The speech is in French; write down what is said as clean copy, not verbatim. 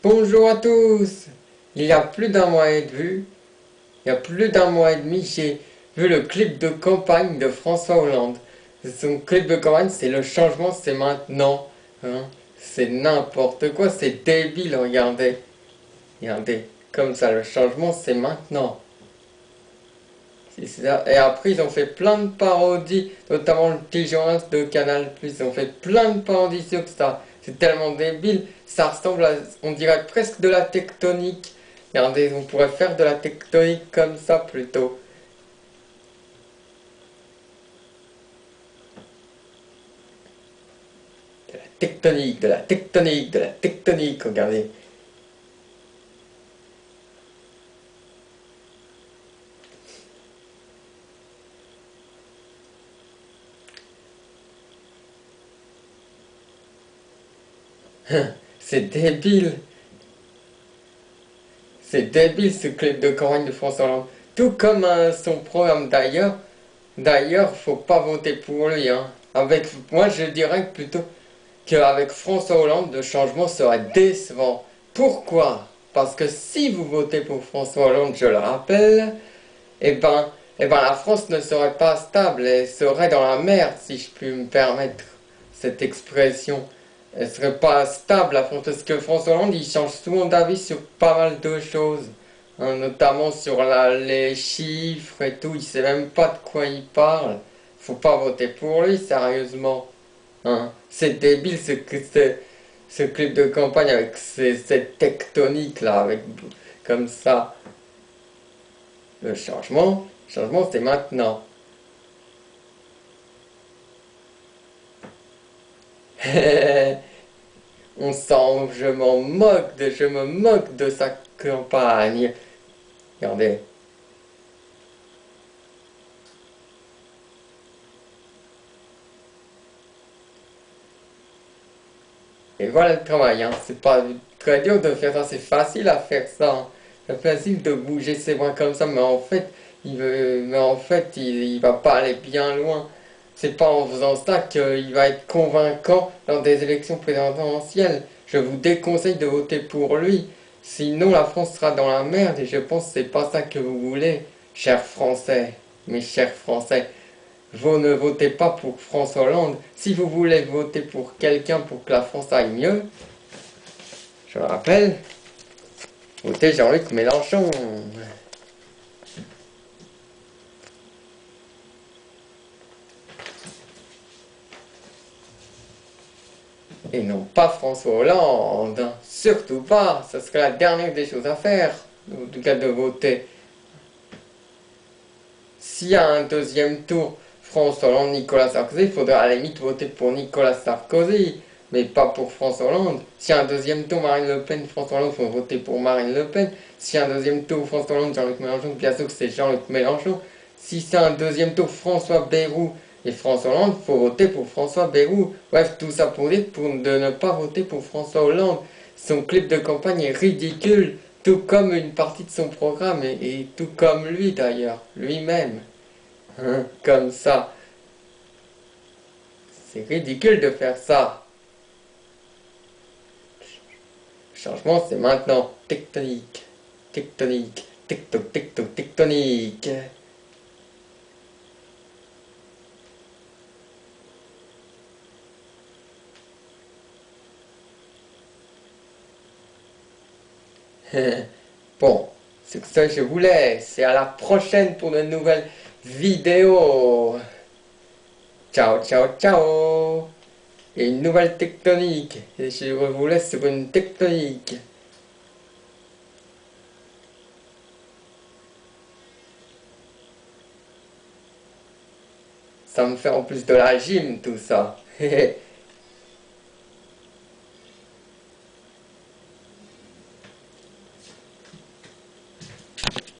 Bonjour à tous! Il y a plus d'un mois et demi, il y a plus d'un mois et demi, j'ai vu le clip de campagne de François Hollande. Son clip de campagne, c'est le changement, c'est maintenant. Hein. C'est n'importe quoi, c'est débile, regardez. Regardez, comme ça, le changement, c'est maintenant. Et après, ils ont fait plein de parodies, notamment le petit journaliste de Canal+. Ils ont fait plein de parodies sur ça. C'est tellement débile, ça ressemble à, on dirait presque de la tectonique. Regardez, on pourrait faire de la tectonique comme ça plutôt. De la tectonique, de la tectonique, de la tectonique, regardez. C'est débile. C'est débile ce clip de campagne de François Hollande. Tout comme son programme d'ailleurs. D'ailleurs, faut pas voter pour lui. Hein. Avec moi, je dirais plutôt qu'avec François Hollande, le changement serait décevant. Pourquoi? Parce que si vous votez pour François Hollande, je le rappelle, eh ben, la France ne serait pas stable, elle serait dans la merde, si je puis me permettre cette expression. Elle serait pas stable, la France, parce que François Hollande, il change souvent d'avis sur pas mal de choses, hein, notamment sur les chiffres et tout, il sait même pas de quoi il parle. Faut pas voter pour lui, sérieusement. Hein. C'est débile ce clip de campagne avec cette tectonique là, avec comme ça. Le changement c'est maintenant. On sent, je me moque de sa campagne. Regardez. Et voilà le travail, hein. C'est pas très dur de faire ça, c'est facile à faire ça. Hein. C'est facile de bouger ses bras comme ça, mais en fait, il va pas aller bien loin. C'est pas en faisant ça qu'il va être convaincant dans des élections présidentielles. Je vous déconseille de voter pour lui. Sinon, la France sera dans la merde et je pense que c'est pas ça que vous voulez, chers Français, mes chers Français. Vous ne votez pas pour François Hollande. Si vous voulez voter pour quelqu'un pour que la France aille mieux, je le rappelle, votez Jean-Luc Mélenchon. Et non pas François Hollande. Surtout pas. Ce serait la dernière des choses à faire. En tout cas de voter. S'il y a un deuxième tour, François Hollande, Nicolas Sarkozy, il faudra à la limite voter pour Nicolas Sarkozy, mais pas pour François Hollande. S'il y a un deuxième tour, Marine Le Pen, François Hollande, il faut voter pour Marine Le Pen. S'il y a un deuxième tour, François Hollande, Jean-Luc Mélenchon, bien sûr que c'est Jean-Luc Mélenchon. Si c'est un deuxième tour, François Bayrou et François Hollande, il faut voter pour François Bayrou. Bref, tout ça pour dire de ne pas voter pour François Hollande. Son clip de campagne est ridicule, tout comme une partie de son programme, et tout comme lui d'ailleurs, lui-même. Hein, comme ça. C'est ridicule de faire ça. Le changement, c'est maintenant. Tectonique. Tectonique. Tectonique. Bon, c'est que ça je vous laisse. Et à la prochaine pour de nouvelles vidéos. Ciao, ciao, ciao. Et une nouvelle tectonique. Et je vous laisse sur une tectonique. Ça me fait en plus de la gym tout ça.